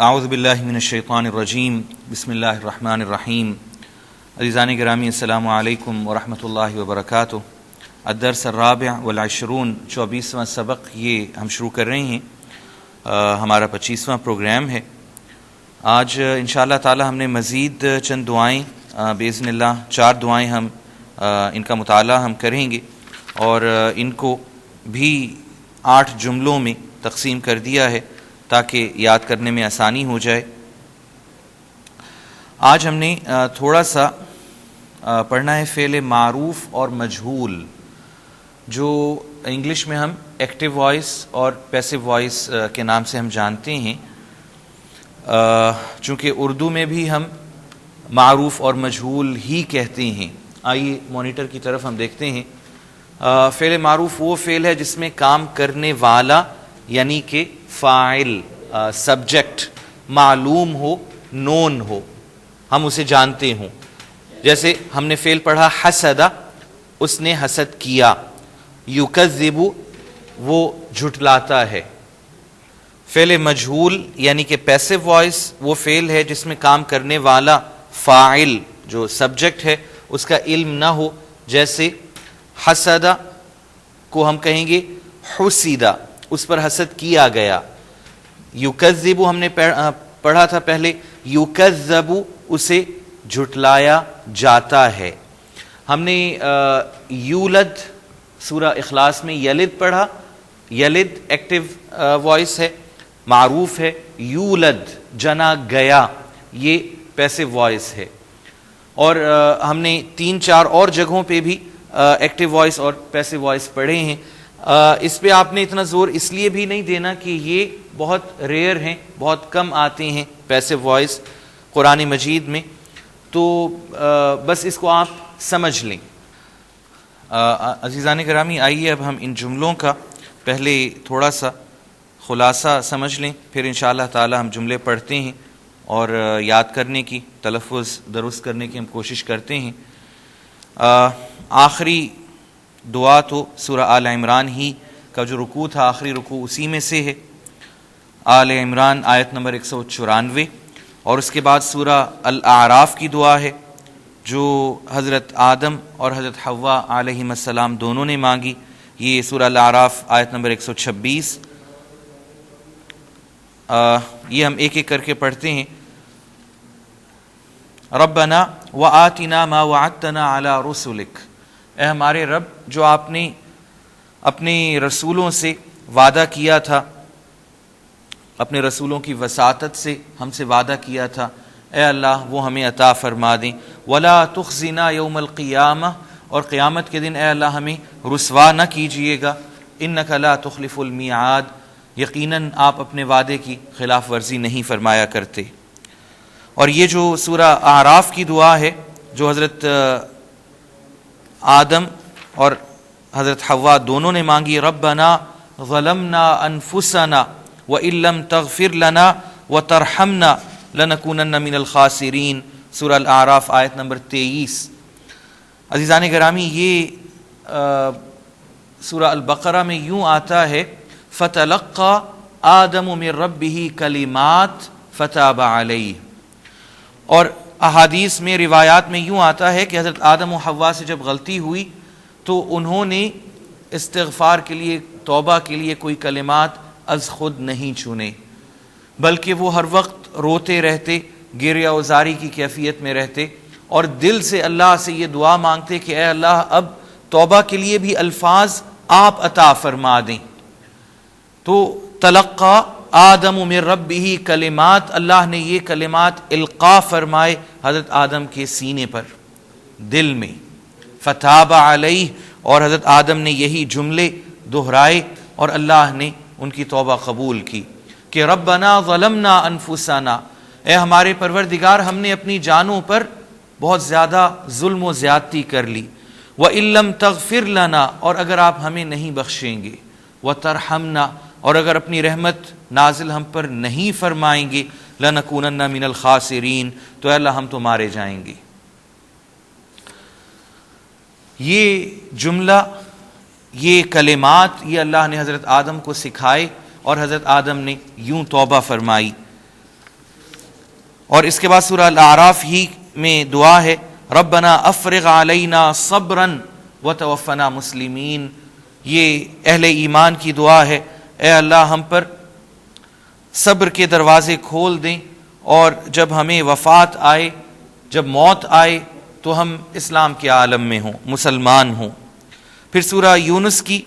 اعوذ باللہ من الشیطان الرجیم بسم اللہ الرحمن الرحیم. عزیزان گرامی السلام علیکم ورحمۃ اللہ وبرکاتہ. الدرس الرابع والعشرون 24واں سبق یہ ہم شروع کر رہے ہیں. ہمارا 25واں پروگرام ہے. آج انشاءاللہ تعالی ہم نے مزید چند دعائیں باذن اللہ 4 دعائیں ہم ان کا مطالعہ ہم کریں گے اور ان کو بھی 8 جملوں میں تقسیم کر دیا ہے تاکہ یاد کرنے میں آسانی ہو جائے. آج ہم نے تھوڑا سا پڑھنا ہے فعل معروف اور مجہول، جو انگلش میں ہم ایکٹیو وائس اور پیسو وائس کے نام سے ہم جانتے ہیں. چونکہ اردو میں بھی ہم معروف اور مجہول ہی کہتے ہیں. آئیے مانیٹر کی طرف ہم دیکھتے ہیں. فعل معروف وہ فعل ہے جس میں کام کرنے والا یعنی کہ فاعل سبجیکٹ معلوم ہو، نون ہو، ہم اسے جانتے ہوں. جیسے ہم نے فعل پڑھا حسد، اس نے حسد کیا. یکذب وہ جھٹلاتا ہے. فعل مجہول یعنی کہ پیسو وائس وہ فعل ہے جس میں کام کرنے والا فاعل جو سبجیکٹ ہے اس کا علم نہ ہو. جیسے حسد کو ہم کہیں گے حسیدہ، اس پر حسد کیا گیا. یکذب ہم نے پڑھا تھا پہلے، یکذب اسے جھٹلایا جاتا ہے. ہم نے یولد سورہ اخلاص میں یلد پڑھا. یلد ایکٹیو وائس ہے، معروف ہے. یولد جنا گیا یہ پیسو وائس ہے. اور ہم نے 3-4 اور جگہوں پہ بھی ایکٹیو وائس اور پیسو وائس پڑھے ہیں. اس پہ آپ نے اتنا زور اس لیے بھی نہیں دینا کہ یہ بہت ریئر ہیں، بہت کم آتے ہیں پیسو وائس قرآن مجید میں، تو بس اس کو آپ سمجھ لیں. عزیزان گرامی آئیے اب ہم ان جملوں کا پہلے تھوڑا سا خلاصہ سمجھ لیں، پھر انشاءاللہ تعالی ہم جملے پڑھتے ہیں اور یاد کرنے کی، تلفظ درست کرنے کی ہم کوشش کرتے ہیں. آخری دعا تو سورہ آل عمران ہی کا جو رکوع تھا، آخری رکوع اسی میں سے ہے. آل عمران آیت نمبر 194. اور اس کے بعد سورہ الاعراف کی دعا ہے جو حضرت آدم اور حضرت حوا علیہم السلام دونوں نے مانگی. یہ سورہ الاعراف آیت نمبر 126. یہ ہم ایک ایک کر کے پڑھتے ہیں. ربنا وآتنا ما وعدتنا علی رسلک، اے ہمارے رب جو آپ نے اپنے رسولوں سے وعدہ کیا تھا، اپنے رسولوں کی وساطت سے ہم سے وعدہ کیا تھا، اے اللہ وہ ہمیں عطا فرما دیں. ولا تخزنا یوم القیامہ، اور قیامت کے دن اے اللہ ہمیں رسوا نہ کیجیے گا. انک لا تخلف المیعاد، یقیناً آپ اپنے وعدے کی خلاف ورزی نہیں فرمایا کرتے. اور یہ جو سورہ اعراف کی دعا ہے جو حضرت آدم اور حضرت حوا دونوں نے مانگی، ربنا ظلمنا انفسنا وان لم تغفر لنا وترحمنا لنکونن من الخاسرین، سورہ الاعراف آیت نمبر 23. عزیزان گرامی یہ سورہ البقرہ میں یوں آتا ہے فتلقى آدم من ربہ کلمات فتاب علیہ. اور احادیث میں روایات میں یوں آتا ہے کہ حضرت آدم و حوا سے جب غلطی ہوئی تو انہوں نے استغفار کے لیے، توبہ کے لیے کوئی کلمات از خود نہیں چنے، بلکہ وہ ہر وقت روتے رہتے، گریہ وزاری کی کیفیت میں رہتے اور دل سے اللہ سے یہ دعا مانگتے کہ اے اللہ اب توبہ کے لیے بھی الفاظ آپ عطا فرما دیں. تو تلقى آدم من ربہ کلمات، اللہ نے یہ کلمات القاء فرمائے حضرت آدم کے سینے پر، دل میں. فتاب علیہ، اور حضرت آدم نے یہی جملے دہرائے اور اللہ نے ان کی توبہ قبول کی کہ ربنا ظلمنا انفسنا، اے ہمارے پروردگار ہم نے اپنی جانوں پر بہت زیادہ ظلم و زیادتی کر لی. وَإِن لَّمْ تَغْفِرْ لَنَا، اور اگر آپ ہمیں نہیں بخشیں گے، وَتَرْحَمْنَا، اور اگر اپنی رحمت نازل ہم پر نہیں فرمائیں گے، لَنَكُونَنَّ مِنَ الْخَاسِرِينَ، تو اے اللہ ہم تو مارے جائیں گے. یہ جملہ، یہ کلمات یہ اللہ نے حضرت آدم کو سکھائے اور حضرت آدم نے یوں توبہ فرمائی. اور اس کے بعد سورہ الاعراف ہی میں دعا ہے ربنا افرغ علینا صبرا وتوفنا مسلمین. یہ اہل ایمان کی دعا ہے، اے اللہ ہم پر صبر کے دروازے کھول دیں، اور جب ہمیں وفات آئے، جب موت آئے تو ہم اسلام کے عالم میں ہوں، مسلمان ہوں. پھر سورہ یونس کی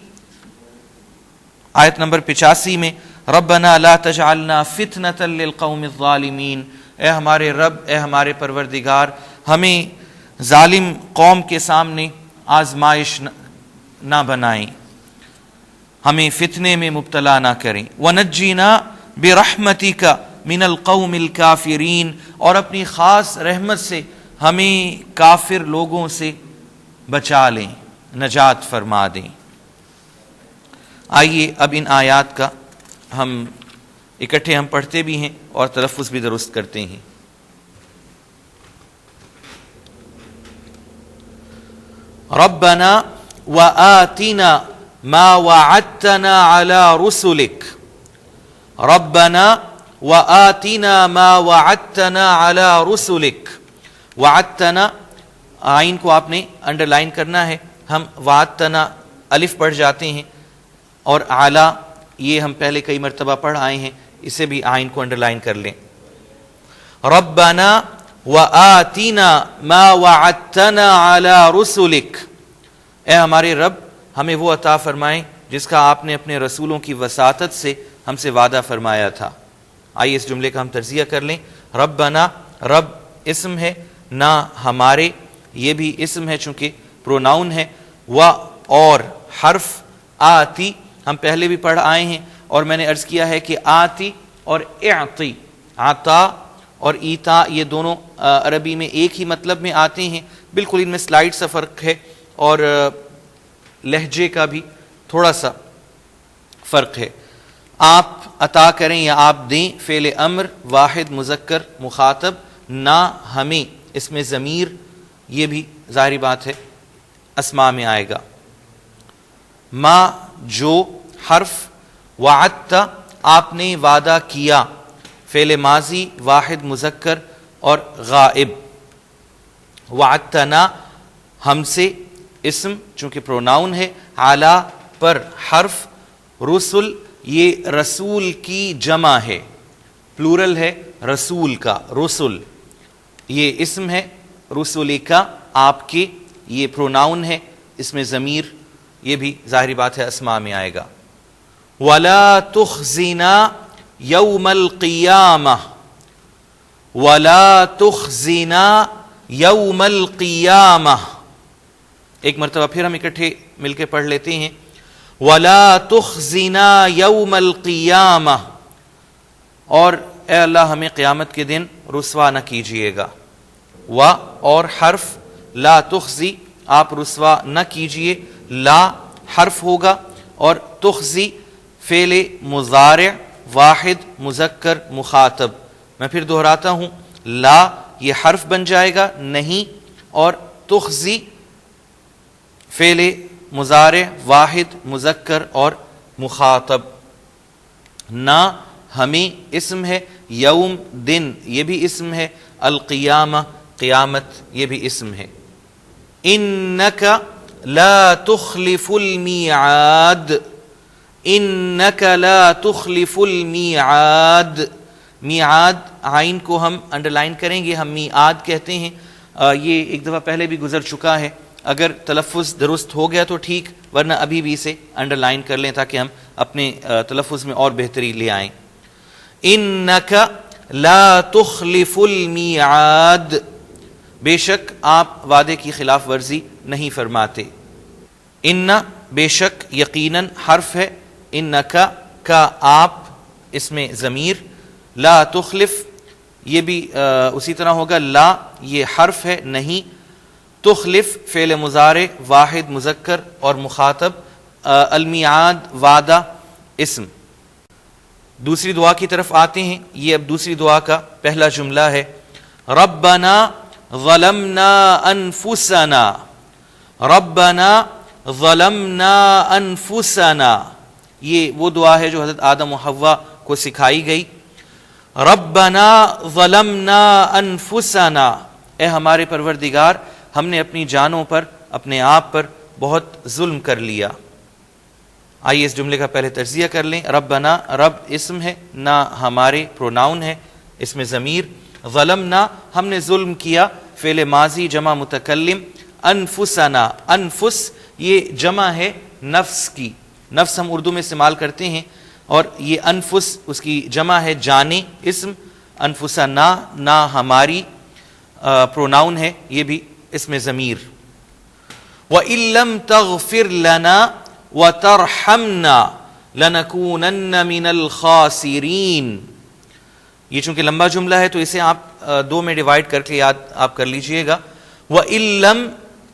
آیت نمبر 85 میں ربنا لا تجعلنا فتنة للقوم الظالمین، اے ہمارے رب، اے ہمارے پروردگار، ہمیں ظالم قوم کے سامنے آزمائش نہ بنائیں، ہمیں فتنے میں مبتلا نہ کریں. وَنَجِّنَا بِرَحْمَتِكَ مِنَ الْقَوْمِ الْكَافِرِينَ، اور اپنی خاص رحمت سے ہمیں کافر لوگوں سے بچا لیں، نجات فرما دیں. آئیے اب ان آیات کا ہم اکٹھے ہم پڑھتے بھی ہیں اور تلفظ بھی درست کرتے ہیں. ربنا وآتنا ما وعدتنا على رسلك، ربنا وآتنا ما وعدتنا على رسلك. وعدتنا آئین کو آپ نے انڈر لائن کرنا ہے، ہم وعدتنا الف پڑھ جاتے ہیں، اور اعلیٰ یہ ہم پہلے کئی مرتبہ پڑھ آئے ہیں، اسے بھی آئین کو انڈر لائن کر لیں. ربنا وآتنا ما وعدتنا على رسلك، اے ہمارے رب ہمیں وہ عطا فرمائیں جس کا آپ نے اپنے رسولوں کی وساطت سے ہم سے وعدہ فرمایا تھا. آئیے اس جملے کا ہم تجزیہ کر لیں. ربنا، رب اسم ہے، نہ ہمارے یہ بھی اسم ہے چونکہ پروناؤن ہے، و اور حرف آتی ہم پہلے بھی پڑھ آئے ہیں، اور میں نے عرض کیا ہے کہ آتی اور اعطی، عطا اور ایتا یہ دونوں عربی میں ایک ہی مطلب میں آتے ہیں. بالکل ان میں سلائڈ سا فرق ہے اور لہجے کا بھی تھوڑا سا فرق ہے. آپ عطا کریں یا آپ دیں، فعل امر واحد مذکر مخاطب، نہ ہمیں، اس میں ضمیر یہ بھی ظاہری بات ہے اسماء میں آئے گا. ما جو حرف، وعدت آپ نے وعدہ کیا، فعل ماضی واحد مذکر اور غائب. وعدتنا ہم سے اسم چونکہ پروناؤن ہے، اعلی پر حرف، رسل یہ رسول کی جمع ہے، پلورل ہے رسول کا، رسل یہ اسم ہے، رسول کا آپ کے یہ پروناؤن ہے، اس میں ضمیر یہ بھی ظاہری بات ہے اسماء میں آئے گا. وَلَا تُخْزِنَا يَوْمَ الْقِيَامَةِ، وَلَا تُخْزِنَا يَوْمَ الْقِيَامَةِ. ایک مرتبہ پھر ہم اکٹھے مل کے پڑھ لیتے ہیں. وَلَا تُخْزِنَا يَوْمَ الْقِيَامَةِ، اور اے اللہ ہمیں قیامت کے دن رسوا نہ کیجئے گا. و اور حرف، لا تخزی آپ رسوا نہ کیجئے، لا حرف ہوگا، اور تخزی فعل مضارع واحد مذکر مخاطب. میں پھر دہراتا ہوں، لا یہ حرف بن جائے گا نہیں، اور تخزی فعل مضارع واحد مذکر اور مخاطب. نہ ہمیں اسم ہے، یوم دن یہ بھی اسم ہے، القیامہ قیامت یہ بھی اسم ہے. انک لا تخلف المیعاد، انک لا تخلف المیعاد. میعاد عین کو ہم انڈر لائن کریں گے، ہم میعاد کہتے ہیں. یہ ایک دفعہ پہلے بھی گزر چکا ہے، اگر تلفظ درست ہو گیا تو ٹھیک، ورنہ ابھی بھی اسے انڈر لائن کر لیں تاکہ ہم اپنے تلفظ میں اور بہتری لے آئیں. انک لا تخلف المیعاد، بے شک آپ وعدے کی خلاف ورزی نہیں فرماتے. ان بے شک یقیناً حرف ہے، انک کا آپ اس میں ضمیر، لا تخلف یہ بھی اسی طرح ہوگا، لا یہ حرف ہے نہیں، تخلف فعل مضارع واحد مذکر اور مخاطب، المیعاد وعدہ اسم. دوسری دعا کی طرف آتے ہیں. یہ اب دوسری دعا کا پہلا جملہ ہے. ربنا ظلمنا انفسنا، ربنا ظلمنا انفسنا. یہ وہ دعا ہے جو حضرت آدم و حوا کو سکھائی گئی. ربنا ظلمنا انفسنا، اے ہمارے پروردگار ہم نے اپنی جانوں پر، اپنے آپ پر بہت ظلم کر لیا۔ آئیے اس جملے کا پہلے تجزیہ کر لیں۔ ربنا، رب اسم ہے، نا ہمارے پروناؤن ہے، اس میں ضمیر۔ ظلمنا ہم نے ظلم کیا، فعل ماضی جمع متکلم۔ انفسنا، انفس یہ جمع ہے نفس کی، نفس ہم اردو میں استعمال کرتے ہیں، اور یہ انفس اس کی جمع ہے جانیں، اسم۔ انفسنا نا ہماری پروناؤن ہے، یہ بھی اس میں ضمیر۔ وَإِن لَّمْ تَغْفِرْ لَنَا وَتَرْحَمْنَا لَنَكُونَنَّ مِنَ الْخَاسِرِينَ۔ یہ چونکہ لمبا جملہ ہے تو اسے آپ دو میں ڈیوائڈ کر کے یاد آپ کر لیجئے گا۔ وَإِن لَّمْ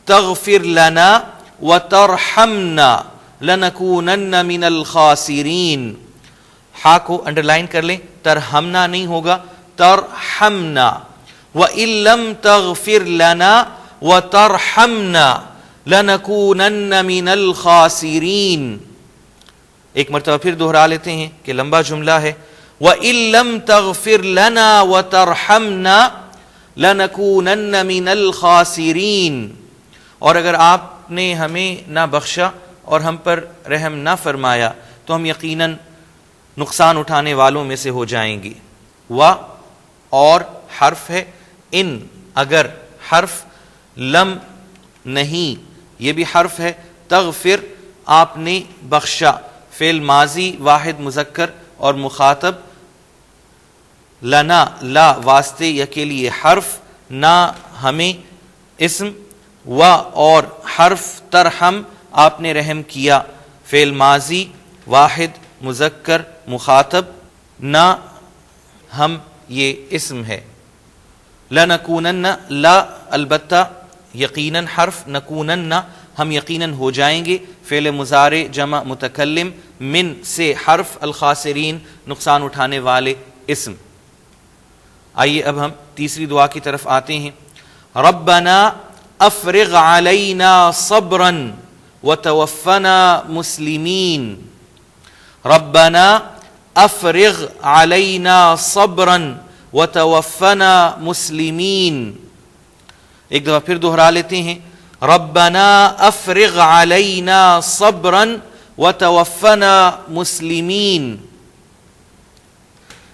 تَغْفِرْ لَنَا وَتَرْحَمْنَا لَنَكُونَنَّ مِنَ الْخَاسِرِينَ۔ ہا کو انڈر لائن کر لیں، ترحمنا نہیں ہوگا، ترحمنا۔ وَإِن لَّمْ تَغْفِرْ لَنَا وَتَرْحَمْنَا لَنَكُونَنَّ مِنَ الْخَاسِرِينَ۔ ایک مرتبہ پھر دہرا لیتے ہیں کہ لمبا جملہ ہے۔ وَإِن لَّمْ تَغْفِرْ لَنَا وَتَرْحَمْنَا لَنَكُونَنَّ مِنَ الْخَاسِرِينَ۔ اور اگر آپ نے ہمیں نہ بخشا اور ہم پر رحم نہ فرمایا تو ہم یقیناً نقصان اٹھانے والوں میں سے ہو جائیں گے۔ اور حرف ہے، ان اگر حرف، لم نہیں یہ بھی حرف ہے، تغفر آپ نے بخشا، فعل ماضی واحد مذکر اور مخاطب، لنا لا واسطے یا کے لیے حرف، نہ ہمیں اسم، اور حرف ترحم آپ نے رحم کیا، فعل ماضی واحد مذکر مخاطب، نہ ہم یہ اسم ہے۔ لنکونن لا البتہ یقیناً حرف، نکونن ہم یقیناً ہو جائیں گے، فعل مضارع جمع متکلم، من سے حرف، الخاسرین نقصان اٹھانے والے اسم۔ آئیے اب ہم تیسری دعا کی طرف آتے ہیں۔ ربنا افرغ علینا صبرا وتوفنا مسلمین۔ ربنا افرغ علینا صبرا وتوفنا مسلمین۔ ایک دفعہ پھر دہرا لیتے ہیں۔ ربنا افرغ علینا صبرا وتوفنا مسلمین۔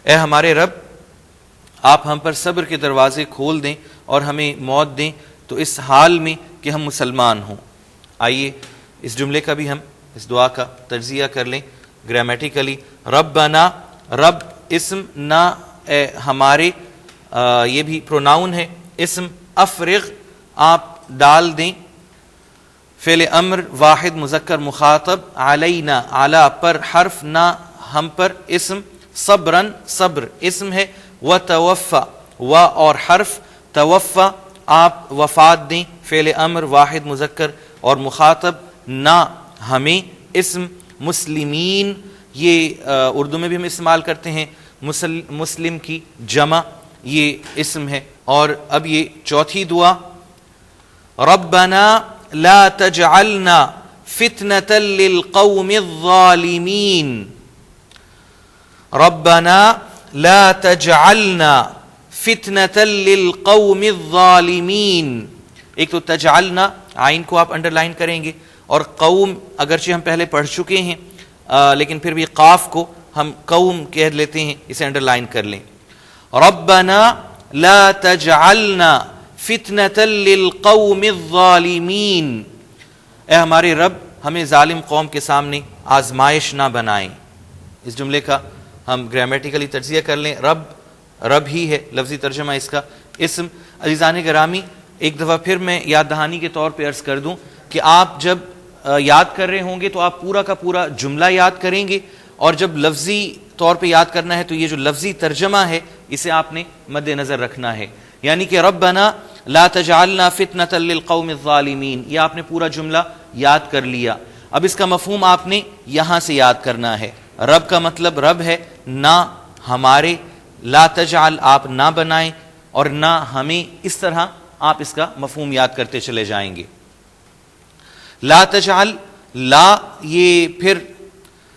اے ہمارے رب آپ ہم پر صبر کے دروازے کھول دیں اور ہمیں موت دیں تو اس حال میں کہ ہم مسلمان ہوں۔ آئیے اس جملے کا بھی ہم اس دعا کا تجزیہ کر لیں گرامیٹیکلی۔ ربنا، رب اسم، نہ اے ہمارے یہ بھی پروناؤن ہے، اسم۔ افرغ آپ ڈال دیں، فعل امر واحد مذکر مخاطب، علینا اعلی پر حرف، نہ ہم پر اسم، صبرن صبر اسم ہے، وتوفا اور حرف، توفا آپ وفات دیں، فعل امر واحد مذکر اور مخاطب، نہ ہمیں اسم، مسلمین یہ اردو میں بھی ہم استعمال کرتے ہیں، مسلم کی جمع یہ اسم ہے۔ اور اب یہ چوتھی دعا، ربنا لا تجعلنا فتنة للقوم الظالمین۔ ربنا لا تجعلنا فتنة للقوم الظالمین۔ ایک تو تجعلنا، عین کو آپ انڈر لائن کریں گے، اور قوم اگرچہ ہم پہلے پڑھ چکے ہیں لیکن پھر بھی قاف کو ہم قوم کہہ لیتے ہیں، اسے انڈر لائن کر لیں۔ ربنا لا تجعلنا فتنة للقوم الظالمین۔ اے ہمارے رب ہمیں ظالم قوم کے سامنے آزمائش نہ بنائیں۔ اس جملے کا ہم گرامیٹیکلی تجزیہ کر لیں۔ رب، رب ہی ہے لفظی ترجمہ اس کا، اسم۔ عزیزان گرامی ایک دفعہ پھر میں یاد دہانی کے طور پہ عرض کر دوں کہ آپ جب یاد کر رہے ہوں گے تو آپ پورا کا پورا جملہ یاد کریں گے، اور جب لفظی طور پہ یاد کرنا ہے تو یہ جو لفظی ترجمہ ہے اسے آپ نے مد نظر رکھنا ہے، یعنی کہ ربنا لا تجعلنا فتنة للقوم الظالمین، یہ آپ نے پورا جملہ یاد کر لیا۔ اب اس کا مفہوم آپ نے یہاں سے یاد کرنا ہے۔ رب کا مطلب رب ہے، نہ ہمارے، لا تجعل آپ نہ بنائیں، اور نہ ہمیں، اس طرح آپ اس کا مفہوم یاد کرتے چلے جائیں گے۔ لا تجعل، لا یہ پھر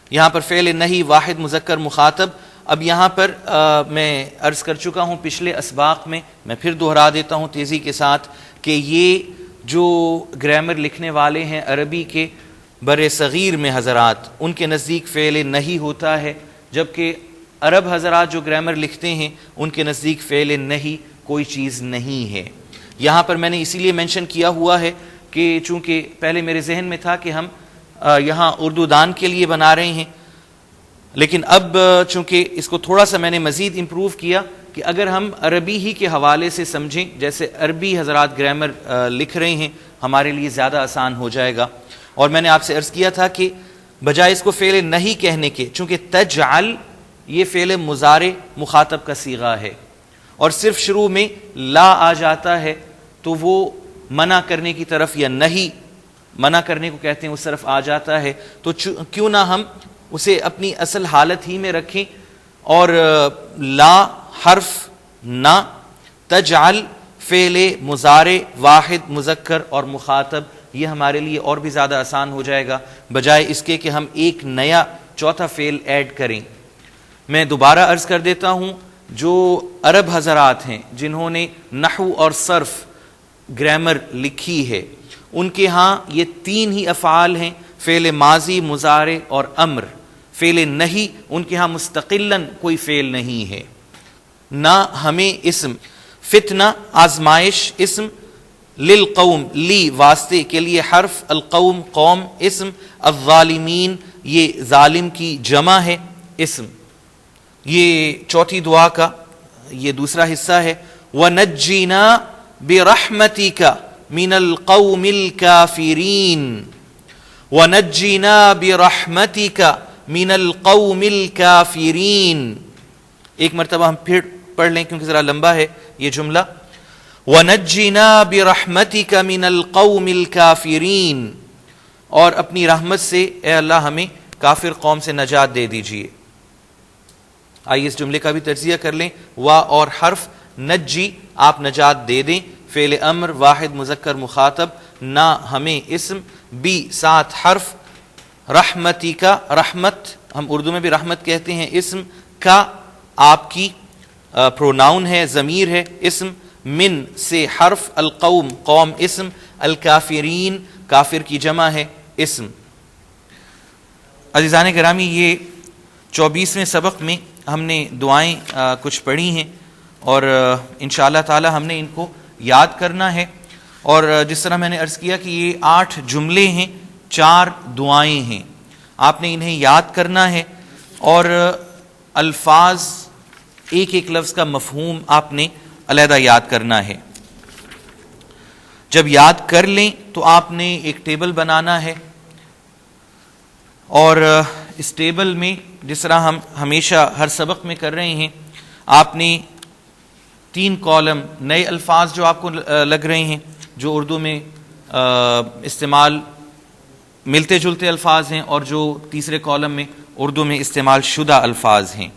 یہاں پر فعل نہیں واحد مذکر مخاطب، اب یہاں پر میں عرض کر چکا ہوں پچھلے اسباق میں پھر دہرا دیتا ہوں تیزی کے ساتھ کہ یہ جو گرامر لکھنے والے ہیں عربی کے بر صغیر میں حضرات، ان کے نزدیک فعل نہیں ہوتا ہے، جبکہ عرب حضرات جو گرامر لکھتے ہیں ان کے نزدیک فعل نہیں کوئی چیز نہیں ہے۔ یہاں پر میں نے اسی لیے مینشن کیا ہوا ہے کہ چونکہ پہلے میرے ذہن میں تھا کہ ہم یہاں اردو دان کے لیے بنا رہے ہیں، لیکن اب چونکہ اس کو تھوڑا سا میں نے مزید امپروو کیا کہ اگر ہم عربی ہی کے حوالے سے سمجھیں، جیسے عربی حضرات گرامر لکھ رہے ہیں، ہمارے لیے زیادہ آسان ہو جائے گا۔ اور میں نے آپ سے عرض کیا تھا کہ بجائے اس کو فعل نہیں کہنے کے، چونکہ تجعل یہ فعل مضارع مخاطب کا صیغہ ہے اور صرف شروع میں لا آ جاتا ہے تو وہ منع کرنے کی طرف، یا نہیں منع کرنے کو کہتے ہیں، اس طرف آ جاتا ہے، تو کیوں نہ ہم اسے اپنی اصل حالت ہی میں رکھیں اور لا حرف نہ، تجعل فعل مضارع واحد مذکر اور مخاطب، یہ ہمارے لیے اور بھی زیادہ آسان ہو جائے گا بجائے اس کے کہ ہم ایک نیا چوتھا فعل ایڈ کریں۔ میں دوبارہ عرض کر دیتا ہوں، جو عرب حضرات ہیں جنہوں نے نحو اور صرف گرامر لکھی ہے، ان کے ہاں یہ تین ہی افعال ہیں، فعل ماضی، مضارع اور امر۔ فعل نہیں ان کے ہاں مستقلاً کوئی فعل نہیں ہے، نہ ہمیں اسم فتنہ آزمائش اسم، للقوم لی واسطے کے لیے حرف، القوم قوم اسم، الظالمین یہ ظالم کی جمع ہے اسم۔ یہ چوتھی دعا کا یہ دوسرا حصہ ہے، وَنَجِّنَا بِرَحْمَتِكَ مِنَ الْقَوْمِ الْكَافِرِينَ، وَنَجِّنَا بِرَحْمَتِكَ مِنَ الْقَوْمِ الْكَافِرِينَ۔ ایک مرتبہ ہم پھر پڑھ لیں کیونکہ ذرا لمبا ہے یہ جملہ، وَنَجِّنَا بِرَحْمَتِكَ مِنَ الْقَوْمِ الْكَافِرِينَ، اور اپنی رحمت سے اے اللہ ہمیں کافر قوم سے نجات دے دیجیے۔ آئیے اس جملے کا بھی تجزیہ کر لیں، وا اور حرف نجی آپ نجات دے دیں، فعل امر واحد مذکر مخاطب، نہ ہمیں اسم، بی ساتھ حرف، رحمتی کا رحمت ہم اردو میں بھی رحمت کہتے ہیں اسم، کا آپ کی پروناؤن ہے ضمیر ہے اسم، من سے حرف، القوم قوم اسم، الکافرین کافر کی جمع ہے اسم۔ عزیزان گرامی، یہ 24ویں سبق میں ہم نے دعائیں کچھ پڑھی ہیں اور انشاءاللہ تعالی ہم نے ان کو یاد کرنا ہے، اور جس طرح میں نے عرض کیا کہ یہ 8 جملے ہیں، 4 دعائیں ہیں، آپ نے انہیں یاد کرنا ہے، اور الفاظ ایک ایک لفظ کا مفہوم آپ نے علیحدہ یاد کرنا ہے۔ جب یاد کر لیں تو آپ نے ایک ٹیبل بنانا ہے، اور اس ٹیبل میں جس طرح ہم ہمیشہ ہر سبق میں کر رہے ہیں، آپ نے 3 کالم نئے الفاظ جو آپ کو لگ رہے ہیں، جو اردو میں استعمال ملتے جلتے الفاظ ہیں، اور جو تیسرے کالم میں اردو میں استعمال شدہ الفاظ ہیں۔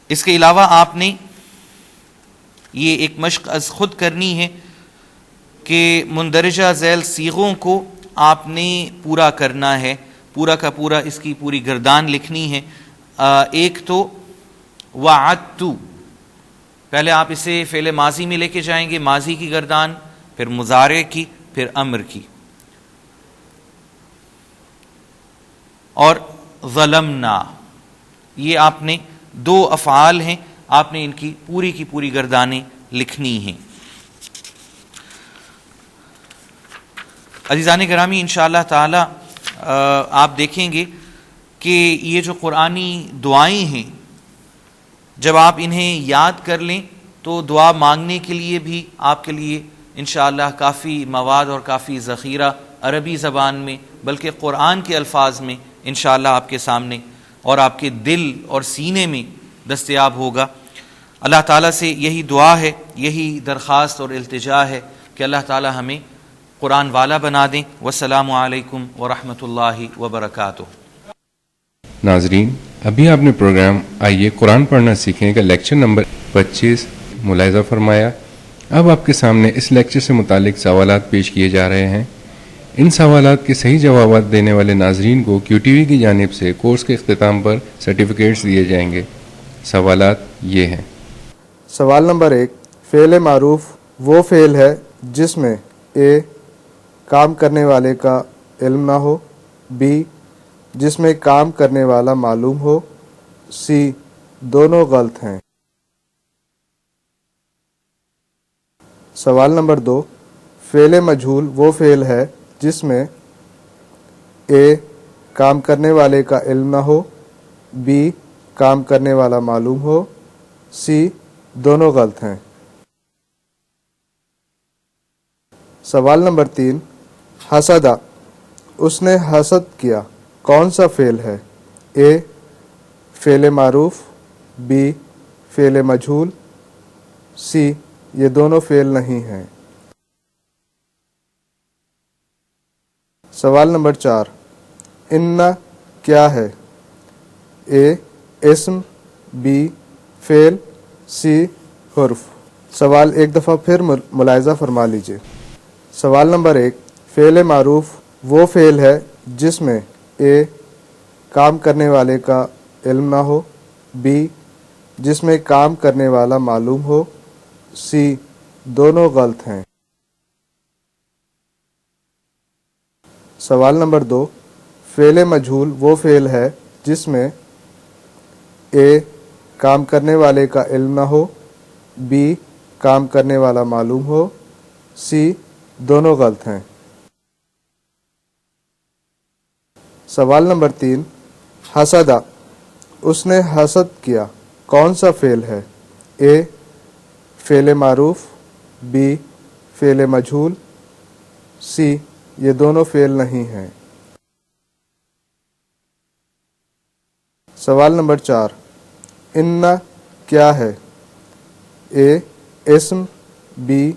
اس کے علاوہ آپ نے یہ ایک مشق از خود کرنی ہے کہ مندرجہ ذیل صیغوں کو آپ نے پورا کرنا ہے، پورا کا پورا اس کی پوری گردان لکھنی ہے۔ ایک تو وعدت، پہلے آپ اسے فعل ماضی میں لے کے جائیں گے، ماضی کی گردان، پھر مضارع کی، پھر امر کی، اور ظلمنا، یہ آپ نے 2 افعال ہیں، آپ نے ان کی پوری گردانیں لکھنی ہیں۔ عزیزان گرامی، انشاءاللہ تعالی آپ دیکھیں گے کہ یہ جو قرآنی دعائیں ہیں، جب آپ انہیں یاد کر لیں تو دعا مانگنے کے لیے بھی آپ کے لیے انشاءاللہ کافی مواد اور کافی ذخیرہ عربی زبان میں بلکہ قرآن کے الفاظ میں انشاءاللہ آپ کے سامنے اور آپ کے دل اور سینے میں دستیاب ہوگا۔ اللہ تعالیٰ سے یہی دعا ہے، یہی درخواست اور التجا ہے کہ اللہ تعالیٰ ہمیں قرآن والا بنا دیں۔ والسلام علیکم ورحمۃ اللہ وبرکاتہ۔ ناظرین، ابھی آپ نے پروگرام آئیے قرآن پڑھنا سیکھنے کا لیکچر نمبر 25 ملاحظہ فرمایا۔ اب آپ کے سامنے اس لیکچر سے متعلق سوالات پیش کیے جا رہے ہیں۔ ان سوالات کے صحیح جوابات دینے والے ناظرین کو کیو ٹی وی کی جانب سے کورس کے اختتام پر سرٹیفکیٹس دیے جائیں گے۔ سوالات یہ ہیں۔ سوال نمبر 1، فعل معروف وہ فعل ہے جس میں اے کام کرنے والے کا علم نہ ہو، بی جس میں کام کرنے والا معلوم ہو، سی دونوں غلط ہیں۔ سوال نمبر 2، فعل مجہول وہ فعل ہے جس میں اے کام کرنے والے کا علم نہ ہو، بی کام کرنے والا معلوم ہو، سی دونوں غلط ہیں۔ سوال نمبر 3، حسدا اس نے حسد کیا کون سا فعل ہے؟ اے فعل معروف، بی فعل مجہول، سی یہ دونوں فعل نہیں ہیں۔ سوال نمبر 4، ان کیا ہے؟ اے اسم، بی فعل، سی حرف۔ سوال ایک دفعہ پھر ملاحظہ فرما لیجیے۔ سوال نمبر 1، فعل معروف وہ فعل ہے جس میں اے کام کرنے والے کا علم نہ ہو، بی جس میں کام کرنے والا معلوم ہو، سی دونوں غلط ہیں۔ سوال نمبر 2، فعل مجہول وہ فعل ہے جس میں اے کام کرنے والے کا علم نہ ہو، بی کام کرنے والا معلوم ہو، سی دونوں غلط ہیں۔ سوال نمبر 3، حسدا اس نے حسد کیا کون سا فعل ہے؟ اے فعل معروف، بی فعل مجہول، سی یہ دونوں فعل نہیں ہیں۔ سوال نمبر 4، ان کیا ہے؟ اے اسم، بی